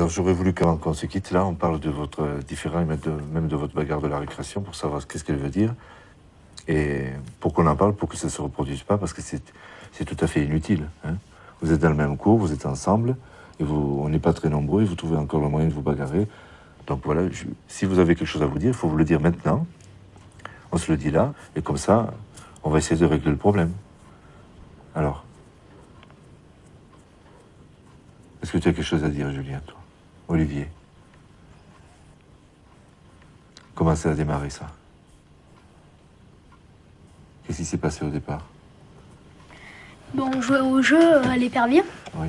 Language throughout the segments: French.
Alors j'aurais voulu qu'avant qu'on se quitte, là, on parle de votre différend et même de votre bagarre de la récréation pour savoir qu'est-ce qu'elle veut dire. Et pour qu'on en parle, pour que ça ne se reproduise pas, parce que c'est tout à fait inutile. Hein. Vous êtes dans le même cours, vous êtes ensemble, et on n'est pas très nombreux, et vous trouvez encore le moyen de vous bagarrer. Donc voilà, si vous avez quelque chose à vous dire, il faut vous le dire maintenant. On se le dit là, et comme ça, on va essayer de régler le problème. Alors, est-ce que tu as quelque chose à dire, Julien, toi? Olivier? Comment ça a démarré, ça? Qu'est-ce qui s'est passé au départ? Bon, on jouait au jeu à l'épervier. Oui.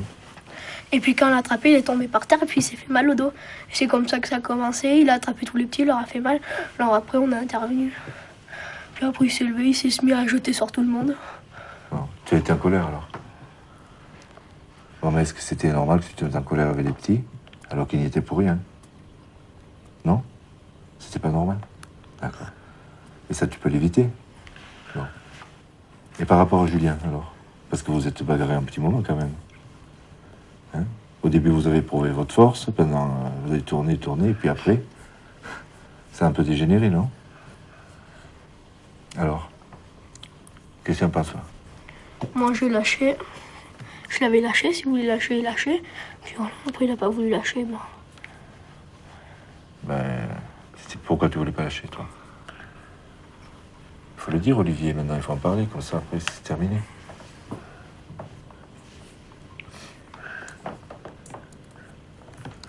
Et puis quand on l'a attrapé, il est tombé par terre et puis il s'est fait mal au dos. Et c'est comme ça que ça a commencé. Il a attrapé tous les petits, il leur a fait mal. Alors après, on a intervenu. Puis après, il s'est levé, il s'est mis à jeter sur tout le monde. Bon, tu as été en colère, alors? Bon, mais est-ce que c'était normal que tu te mettes en colère avec les petits, alors qu'ils n'y étaient pour rien? Non? C'était pas normal? D'accord. Et ça, tu peux l'éviter? Bon. Et par rapport à Julien, alors? Parce que vous êtes bagarré un petit moment, quand même. Hein? Au début, vous avez prouvé votre force, vous avez tourné, et puis après, ça a un peu dégénéré, non? Alors, qu'est-ce que tu en penses, toi? Moi, j'ai lâché. Je l'avais lâché, si vous voulez lâcher, il lâchait. Puis voilà, après, il n'a pas voulu lâcher. Bon. Ben, pourquoi tu voulais pas lâcher, toi? Il faut le dire, Olivier, maintenant, il faut en parler, comme ça, après, c'est terminé.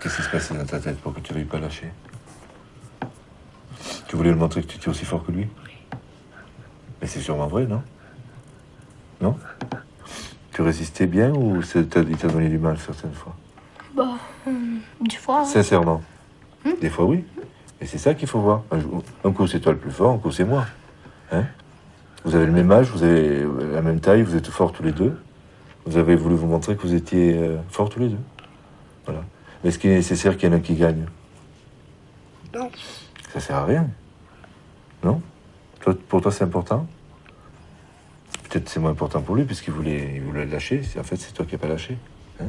Qu'est-ce qui se passait dans ta tête pour que tu ne veuilles pas lâcher? Tu voulais lui montrer que tu étais aussi fort que lui? Mais c'est sûrement vrai, non? Non? Tu résistais bien ou il t'a donné du mal certaines fois? Bah, des fois. Sincèrement? Des fois, oui. Et c'est ça qu'il faut voir. Un coup, c'est toi le plus fort, un coup, c'est moi. Hein? Vous avez le même âge, vous avez la même taille, vous êtes forts tous les deux. Vous avez voulu vous montrer que vous étiez forts tous les deux. Voilà. Mais est-ce qu'il est nécessaire qu'il y en ait un qui gagne? Non. Ça sert à rien. Non? Pour toi, c'est important? Peut-être c'est moins important pour lui, puisqu'il voulait le lâcher. En fait, c'est toi qui n'as pas lâché. Hein?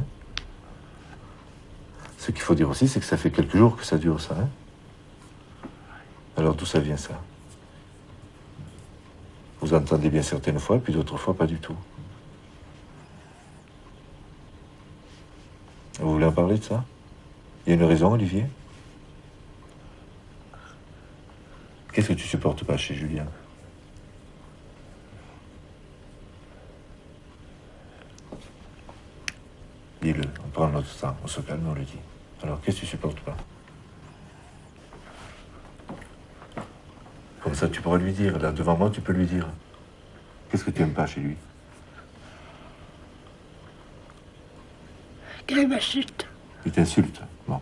Ce qu'il faut dire aussi, c'est que ça fait quelques jours que ça dure, ça. Hein? Alors, d'où ça vient, ça? Vous entendez bien certaines fois, puis d'autres fois, pas du tout. Vous voulez en parler de ça? Il y a une raison, Olivier? Qu'est-ce que tu supportes pas chez Julien? Dis-le, on prend notre temps, on se calme, on le dit. Alors, qu'est-ce que tu supportes pas? Comme ça, tu pourras lui dire. Là, devant moi, tu peux lui dire. Qu'est-ce que tu aimes pas chez lui? Il m'insulte. Il t'insulte. Bon.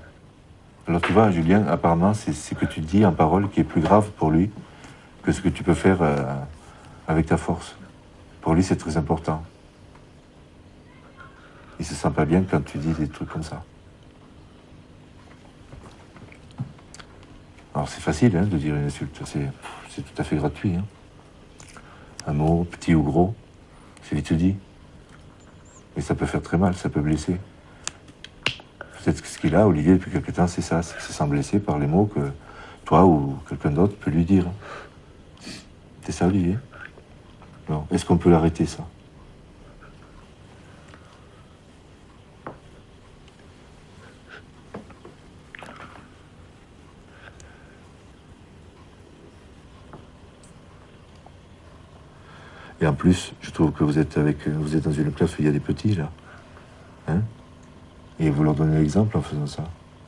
Alors, tu vois, Julien, apparemment, c'est ce que tu dis en parole qui est plus grave pour lui que ce que tu peux faire avec ta force. Pour lui, c'est très important. Il se sent pas bien quand tu dis des trucs comme ça. Alors, c'est facile de dire une insulte. C'est tout à fait gratuit. Hein. Un mot, petit ou gros, c'est vite dit. Mais ça peut faire très mal, ça peut blesser. Peut-être que ce qu'il a, Olivier, depuis quelque temps, c'est ça. C'est qu'il se sent blessé par les mots que toi ou quelqu'un d'autre peut lui dire. C'est ça, Olivier? Non. Est-ce qu'on peut l'arrêter, ça? Et en plus, je trouve que vous êtes dans une classe où il y a des petits, là. Hein? Et vous leur donnez l'exemple en faisant ça.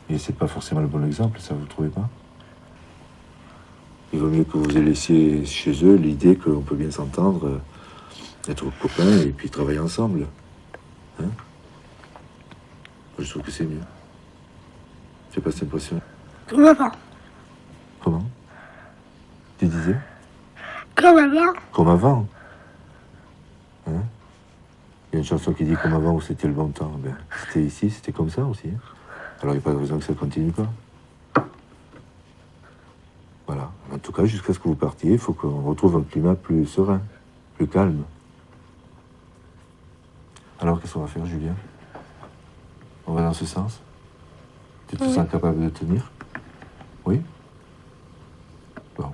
Et c'est pas forcément le bon exemple, ça, vous ne trouvez pas? Il vaut mieux que vous laissiez chez eux l'idée qu'on peut bien s'entendre, être copains et puis travailler ensemble. Hein? Je trouve que c'est mieux. C'est pas cette impression? Comme avant. Comment? Tu disais? Comme avant. Comme avant. Hein? Il y a une chanson qui dit comme avant où c'était le bon temps. Ben, c'était ici, c'était comme ça aussi. Hein? Alors il n'y a pas de raison que ça continue pas. Voilà. En tout cas, jusqu'à ce que vous partiez, il faut qu'on retrouve un climat plus serein, plus calme. Alors qu'est-ce qu'on va faire, Julien? On va dans ce sens? Tu te Oui. sens capable de tenir? Oui? Bon.